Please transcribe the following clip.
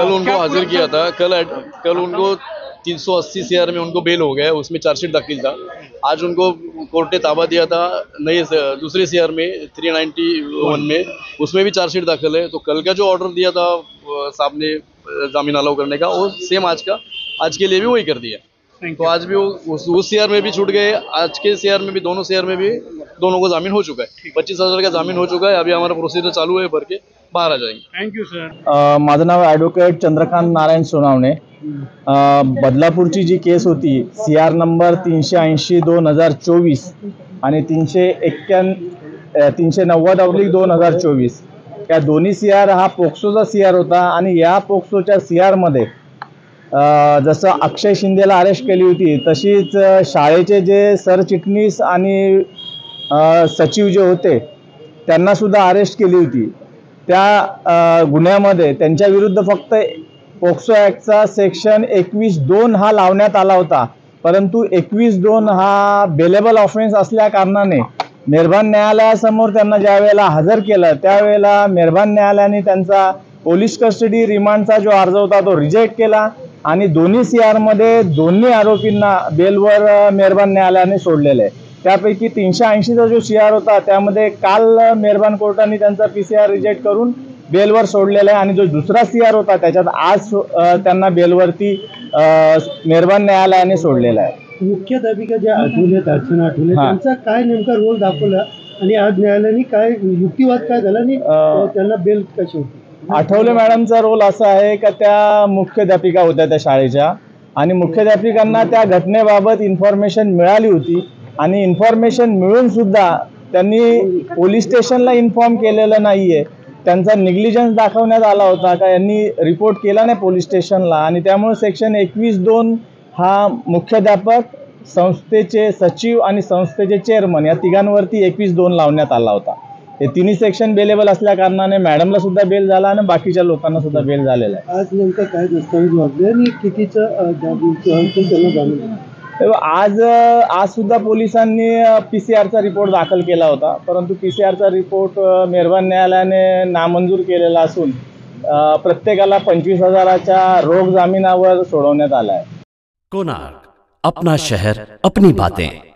कल उनको हाजिर किया था। कल उनको 380 सीआर में उनको बेल हो गया, उसमें चार्जशीट दाखिल था। आज उनको कोर्ट ने ताबा दिया था नई दूसरे सीआर में 391 में, उसमें भी चार्जशीट दाखिल है। तो कल का जो ऑर्डर दिया था साहब ने जामीन अलाउ करने का, वो सेम आज के लिए भी वही कर दिया। तो आज भी वो उस सीआर में भी छूट गए, आज के सीआर में भी, दोनों सीआर में भी दोनों को जामीन हो चुका है। 25,000 का जामीन हो चुका है। अभी हमारा प्रोसीजर चालू है, भर के बाहर आ जाएंगे। Thank you sir. माझं नाव ॲडव्होकेट चंद्रकांत नारायण सोनावणे। बदलापूरची जी केस होती CR नंबर 380/2024 आणि 390/2024, या दोन्ही CR हा पोक्सोचा CR होता। आणि या पोक्सोच्या CR मध्ये जसं अक्षय शिंदेला अरेस्ट केली होती, तशीच शाळेचे जे सरचिटणीस आणि सचिव जे होते त्यांना सुद्धा अरेस्ट केली होती। त्या गुन्ह्यामध्ये त्यांच्या विरुद्ध फक्त पोक्सो ॲक्टचा सेक्शन 21(2) हा लावण्यात आला होता, परंतु 21(2) हा बेलेबल ऑफेन्स असल्या कारणाने मेहरबान न्यायालयासमोर त्यांना ज्या वेळेला हजर केलं, त्यावेळेला मेहरबान न्यायालयाने त्यांचा पोलीस कस्टडी रिमांडचा जो अर्ज होता तो रिजेक्ट केला आणि दोन्ही CR मध्ये दोन्ही आरोपींना बेलवर मेहरबान न्यायालयाने सोडलेले आहे। त्यापैकी 380चा जो CR होता त्यामध्ये काल मेहरबान कोर्टाने त्यांचा PCR रिजेक्ट करून बेलवर सोडलेला आहे, आणि जो दुसरा CR होता त्याच्यात आज त्यांना बेलवरती मेहरबान न्यायालयाने सोडलेला आहे। मुख्याध्यापिका ज्या आठवले त्यांचा काय नेमका रोल दाखवला आणि आज न्यायालयाने काय युक्तिवाद काय झाला आणि त्यांना बेल कशी होती? आठवले मॅडमचा रोल असा आहे का त्या मुख्याध्यापिका होत्या त्या शाळेच्या, आणि मुख्याध्यापिकांना त्या घटनेबाबत इन्फॉर्मेशन मिळाली होती, आणि इन्फॉर्मेशन मिळून सुद्धा त्यांनी पोलीस स्टेशनला इन्फॉर्म केलेलं नाहीये। त्यांचा निग्लिजन्स दाखवण्यात आला होता का यांनी रिपोर्ट केला नाही पोलीस स्टेशनला, आणि त्यामुळे सेक्शन 21(2) हा मुख्याध्यापक, संस्थेचे सचिव आणि संस्थेचे चेअरमन या तिघांवरती 21(2) लावण्यात आला होता। हे तिन्ही सेक्शन बेलेबल असल्या कारणाने मॅडमला सुद्धा बेल झाला आणि बाकीच्या लोकांना सुद्धा बेल झालेला आहे। आज नेमका काय दस्तावेज वागले आणि कितीचं त्यांना जामीन? आज सुद्धा पोलिसांनी PCRचा रिपोर्ट दाखल केला होता, परंतु PCRचा रिपोर्ट मेहरबान न्यायालयाने नामंजूर केलेला असून प्रत्येकाला 25,000च्या रोख जामिनावर सोडवण्यात आला आहे। कोणार्क, अपना शहर, अपनी बातें।